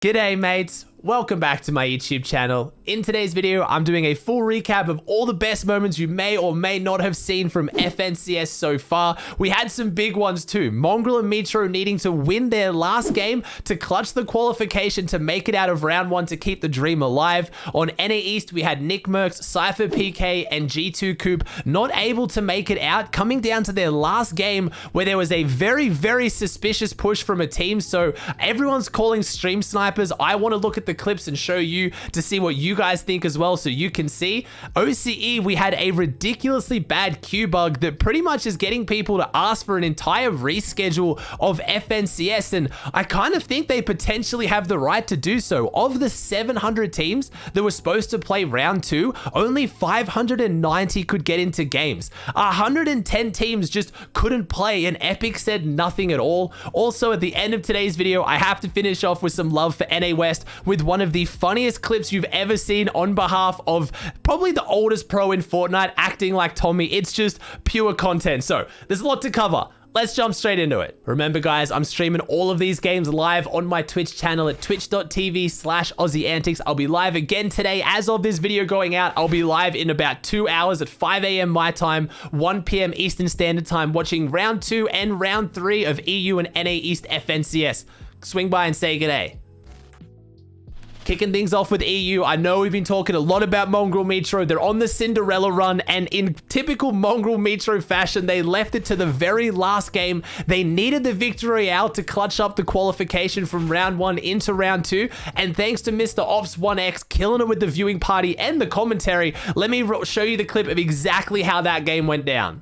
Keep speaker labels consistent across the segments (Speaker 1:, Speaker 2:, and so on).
Speaker 1: G'day mates, welcome back to my YouTube channel. In today's video, I'm doing a full recap of all the best moments you may or may not have seen from FNCS so far. We had some big ones too. Mongraal and Metro needing to win their last game to clutch the qualification to make it out of round 1 to keep the dream alive. On NA East, we had Nickmercs, SypherPK, and G2 Coop not able to make it out, coming down to their last game where there was a very suspicious push from a team. So everyone's calling stream snipers. I want to look at the clips and show you to see what you guys think as well, so you can see. OCE, we had a ridiculously bad queue bug that pretty much is getting people to ask for an entire reschedule of FNCS, and I kind of think they potentially have the right to do so. Of the 700 teams that were supposed to play round 2, only 590 could get into games. 110 teams just couldn't play, and Epic said nothing at all. Also, at the end of today's video, I have to finish off with some love for NA West with one of the funniest clips you've ever seen on behalf of probably the oldest pro in Fortnite acting like Tommy. It's just pure content. So there's a lot to cover. Let's jump straight into it. Remember guys, I'm streaming all of these games live on my Twitch channel at twitch.tv/Aussie Antics. I'll be live again today. As of this video going out, I'll be live in about 2 hours at 5 AM my time, 1 PM Eastern Standard Time, watching round 2 and round 3 of EU and NA East FNCS. Swing by and say g'day. Kicking things off with EU, I know we've been talking a lot about Mongraal Metro. They're on the Cinderella run, and in typical Mongraal Metro fashion, they left it to the very last game. They needed the victory out to clutch up the qualification from round 1 into round 2, and thanks to Mr. Ops 1X killing it with the viewing party and the commentary, let me show you the clip of exactly how that game went down.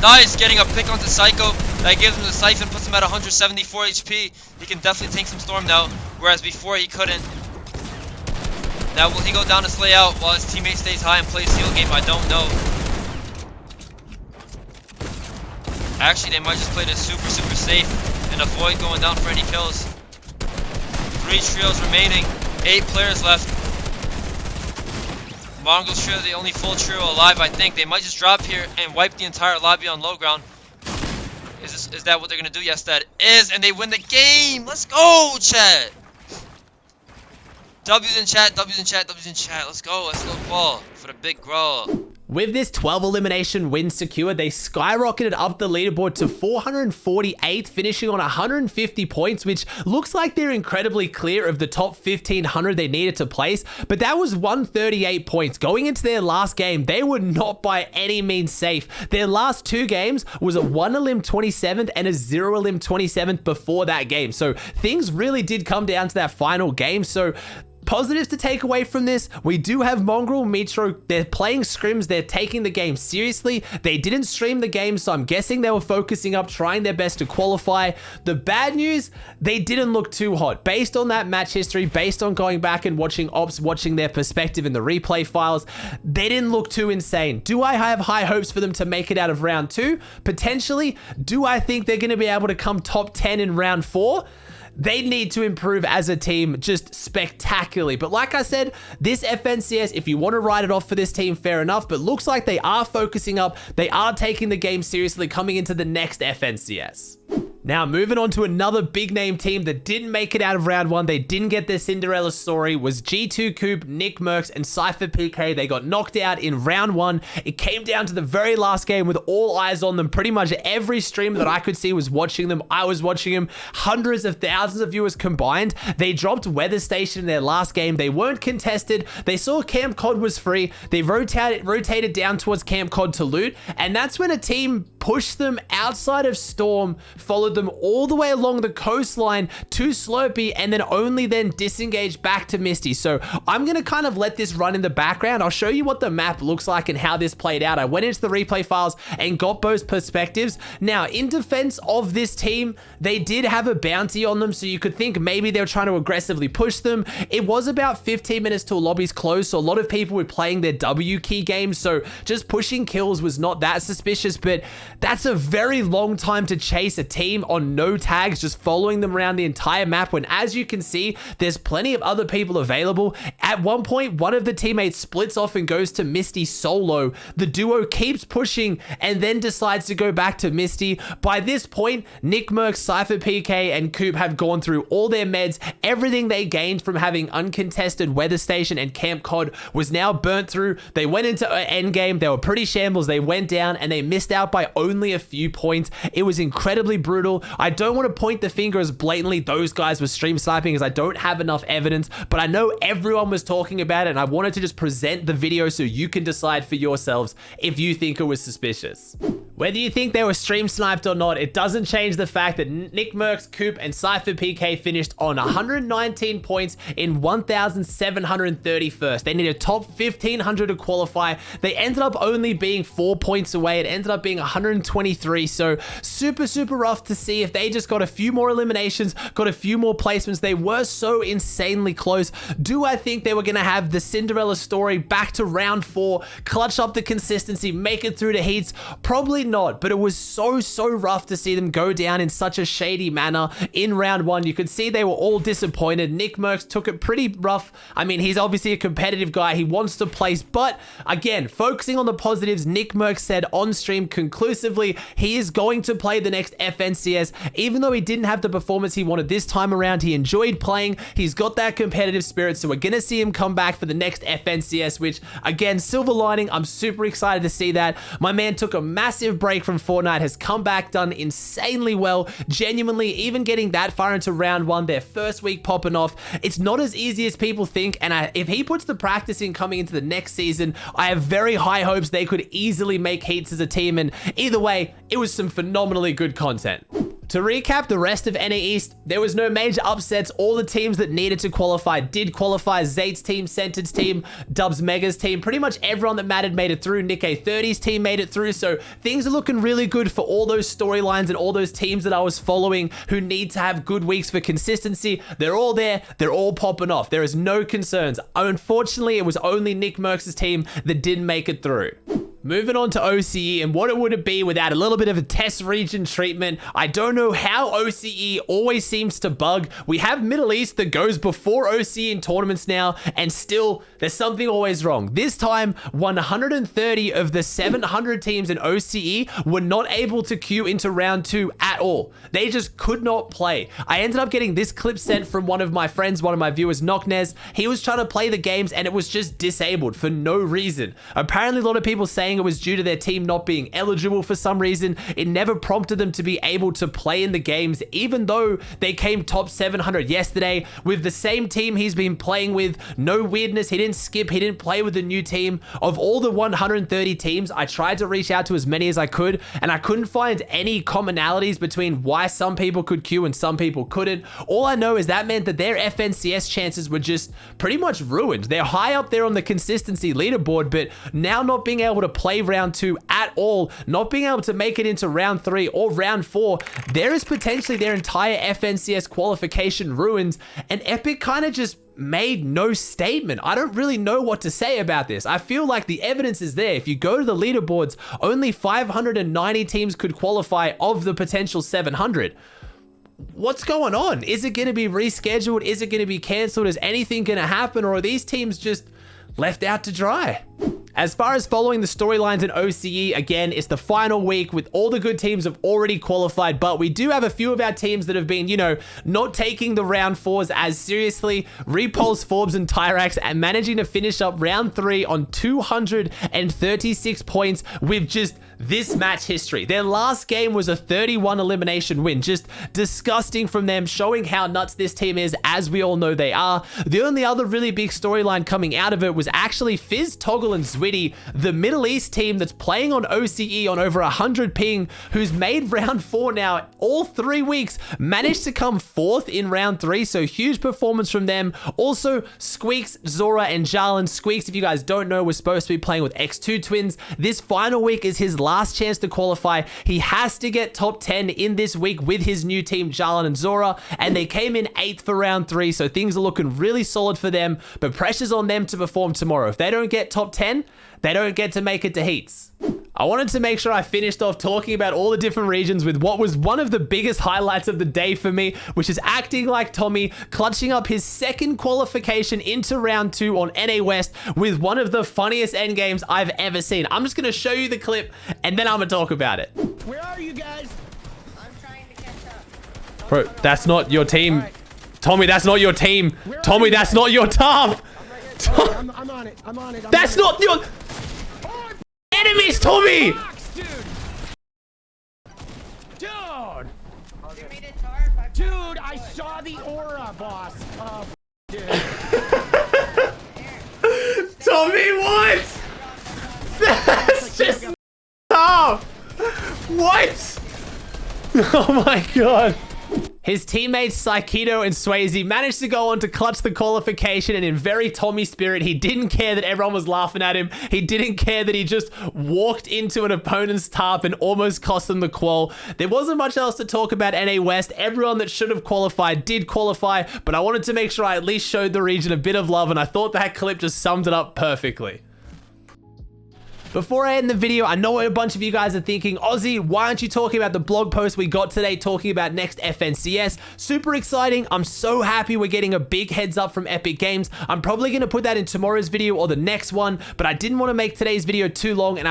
Speaker 2: Nice, getting a pick onto Psycho. That gives him the Siphon, puts him at 174 HP. He can definitely tank some Storm now, whereas before he couldn't. Now will he go down to Slay out while his teammate stays high and plays Seal Game? I don't know. Actually, they might just play this super safe and avoid going down for any kills. 3 trios remaining, 8 players left. Mongraal's trio, the only full trio alive, I think. They might just drop here and wipe the entire lobby on low ground. Is that what they're gonna do? Yes, that is, and they win the game. Let's go, chat. W's in chat, W's in chat, W's in chat. Let's go ball for the big grow.
Speaker 1: With this 12 elimination win secured, they skyrocketed up the leaderboard to 448th, finishing on 150 points, which looks like they're incredibly clear of the top 1,500 they needed to place, but that was 138 points. Going into their last game, they were not by any means safe. Their last 2 games was a 1 elim 27th and a 0 elim 27th before that game, so things really did come down to that final game. So positives to take away from this, we do have Mongraal Metro. They're playing scrims. They're taking the game seriously. They didn't stream the game, so I'm guessing they were focusing up, trying their best to qualify. The bad news, they didn't look too hot. Based on that match history, based on going back and watching Ops, watching their perspective in the replay files, they didn't look too insane. Do I have high hopes for them to make it out of round 2? Potentially. Do I think they're going to be able to come top 10 in round 4? They need to improve as a team just spectacularly. But like I said, this FNCS, if you want to write it off for this team, fair enough. But looks like they are focusing up. They are taking the game seriously coming into the next FNCS. Now, moving on to another big name team that didn't make it out of round 1, they didn't get their Cinderella story, was G2 Coop, Nickmercs, and SypherPK. They got knocked out in round 1. It came down to the very last game with all eyes on them. Pretty much every streamer that I could see was watching them. I was watching them. Hundreds of thousands of viewers combined. They dropped Weather Station in their last game. They weren't contested. They saw Camp Cod was free. They rotated down towards Camp Cod to loot, and that's when a team pushed them outside of Storm, followed them all the way along the coastline to Slurpee, and then only then disengaged back to Misty. So I'm going to kind of let this run in the background. I'll show you what the map looks like and how this played out. I went into the replay files and got both perspectives. Now, in defense of this team, they did have a bounty on them, so you could think maybe they were trying to aggressively push them. It was about 15 minutes till lobbies closed, so a lot of people were playing their W key games, so just pushing kills was not that suspicious, but that's a very long time to chase a team team on no tags, just following them around the entire map when, as you can see, there's plenty of other people available. At one point, one of the teammates splits off and goes to Misty solo. The duo keeps pushing and then decides to go back to Misty. By this point, Nickmercs, SypherPK, and Coop have gone through all their meds. Everything they gained from having uncontested weather station and camp cod was now burnt through. They went into endgame. They were pretty shambles. They went down and they missed out by only a few points. It was incredibly brutal. I don't want to point the finger as blatantly those guys were stream sniping, as I don't have enough evidence, but I know everyone was talking about it, and I wanted to just present the video so you can decide for yourselves if you think it was suspicious. Whether you think they were stream sniped or not, it doesn't change the fact that Nickmercs, Coop, and SypherPK finished on 119 points in 1,731st. They needed top 1,500 to qualify. They ended up only being 4 points away. It ended up being 123, so super, super rough to see. If they just got a few more eliminations, got a few more placements, they were so insanely close. Do I think they were going to have the Cinderella story back to round 4, clutch up the consistency, make it through the heats? Probably not, but it was so rough to see them go down in such a shady manner in round 1. You could see they were all disappointed. Nickmercs took it pretty rough. I mean, he's obviously a competitive guy. He wants to place, but again, focusing on the positives, Nickmercs said on stream conclusively he is going to play the next FNCS. Even though he didn't have the performance he wanted this time around, he enjoyed playing. He's got that competitive spirit, so we're going to see him come back for the next FNCS, which again, silver lining, I'm super excited to see that. My man took a massive break from Fortnite, has come back, done insanely well, genuinely, even getting that far into round 1, their first week popping off. It's not as easy as people think, and if he puts the practice in coming into the next season, I have very high hopes they could easily make heats as a team, and either way, it was some phenomenally good content. To recap the rest of NA East, there was no major upsets. All the teams that needed to qualify did qualify. Zate's team, Cented's team, Dub's Mega's team, pretty much everyone that mattered made it through. Nick A30's team made it through, so things are looking really good for all those storylines and all those teams that I was following who need to have good weeks for consistency. They're all there. They're all popping off. There is no concerns. Unfortunately, it was only Nickmercs' team that didn't make it through. Moving on to OCE, and what it would be without a little bit of a test region treatment. I don't know how OCE always seems to bug. We have Middle East that goes before OCE in tournaments now, and still there's something always wrong. This time, 130 of the 700 teams in OCE were not able to queue into round 2 at all. They just could not play. I ended up getting this clip sent from one of my friends, one of my viewers, Knocknez. He was trying to play the games and it was just disabled for no reason. Apparently a lot of people saying it was due to their team not being eligible for some reason. It never prompted them to be able to play in the games, even though they came top 700 yesterday with the same team he's been playing with. No weirdness. He didn't skip. He didn't play with a new team. Of all the 130 teams, I tried to reach out to as many as I could, and I couldn't find any commonalities between why some people could queue and some people couldn't. All I know is that meant that their FNCS chances were just pretty much ruined. They're high up there on the consistency leaderboard, but now not being able to play round 2 at all, not being able to make it into round 3 or round 4, there is potentially their entire FNCS qualification ruined, and Epic kind of just made no statement. I don't really know what to say about this. I feel like the evidence is there. If you go to the leaderboards, only 590 teams could qualify of the potential 700. What's going on? Is it going to be rescheduled? Is it going to be cancelled? Is anything going to happen? Or are these teams just left out to dry? As far as following the storylines in OCE, again, it's the final week with all the good teams have already qualified, but we do have a few of our teams that have been, you know, not taking the round 4s as seriously. Repulse, Forbes, and Tyrax and managing to finish up round 3 on 236 points with just this match history. Their last game was a 31 elimination win. Just disgusting from them, showing how nuts this team is, as we all know they are. The only other really big storyline coming out of it was actually Fizz, Toggle, and Zwitty, the Middle East team that's playing on OCE on over 100 ping, who's made round 4 now all 3 weeks, managed to come 4th in round 3, so huge performance from them. Also, Squeaks, Zora, and Jarlan. Squeaks, if you guys don't know, was supposed to be playing with X2 twins. This final week is his last chance to qualify. He has to get top 10 in this week with his new team, Jarlan and Zora, and they came in 8th for round 3, so things are looking really solid for them, but pressure's on them to perform tomorrow. If they don't get top 10, they don't get to make it to heats. I wanted to make sure I finished off talking about all the different regions with what was one of the biggest highlights of the day for me, which is acting like Tommy, clutching up his second qualification into round 2 on NA West with one of the funniest end games I've ever seen. I'm just going to show you the clip and then I'm going to talk about it.
Speaker 3: Where are you guys?
Speaker 4: I'm trying to catch up.
Speaker 1: Bro, that's not your team.
Speaker 3: Right.
Speaker 1: Tommy, that's not your team.
Speaker 3: Where
Speaker 1: Tommy,
Speaker 3: are you
Speaker 1: that's
Speaker 3: guys?
Speaker 1: not your task.
Speaker 3: I'm on it. I'm on it.
Speaker 1: That's not your enemies, Tommy.
Speaker 3: Dude. Dude.
Speaker 4: You made it hard by
Speaker 3: Dude, I saw the aura, boss. Oh, dude.
Speaker 1: Tommy, what? That's just tough. What? Oh my god. His teammates Psycheto and Swayze managed to go on to clutch the qualification, and in very Tommy spirit, he didn't care that everyone was laughing at him. He didn't care that he just walked into an opponent's tarp and almost cost them the qual. There wasn't much else to talk about NA West. Everyone that should have qualified did qualify, but I wanted to make sure I at least showed the region a bit of love, and I thought that clip just summed it up perfectly. Before I end the video, I know a bunch of you guys are thinking, Aussie, why aren't you talking about the blog post we got today talking about next FNCS? Super exciting. I'm so happy we're getting a big heads up from Epic Games. I'm probably going to put that in tomorrow's video or the next one, but I didn't want to make today's video too long, and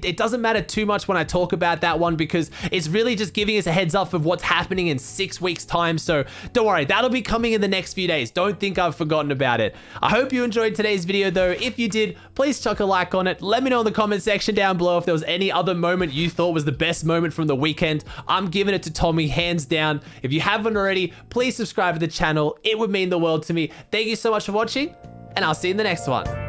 Speaker 1: it doesn't matter too much when I talk about that one because it's really just giving us a heads up of what's happening in 6 weeks time. So don't worry, that'll be coming in the next few days. Don't think I've forgotten about it. I hope you enjoyed today's video though. If you did, please chuck a like on it. Let me know in the comment section down below if there was any other moment you thought was the best moment from the weekend. I'm giving it to Tommy, hands down. If you haven't already, please subscribe to the channel. It would mean the world to me. Thank you so much for watching, and I'll see you in the next one.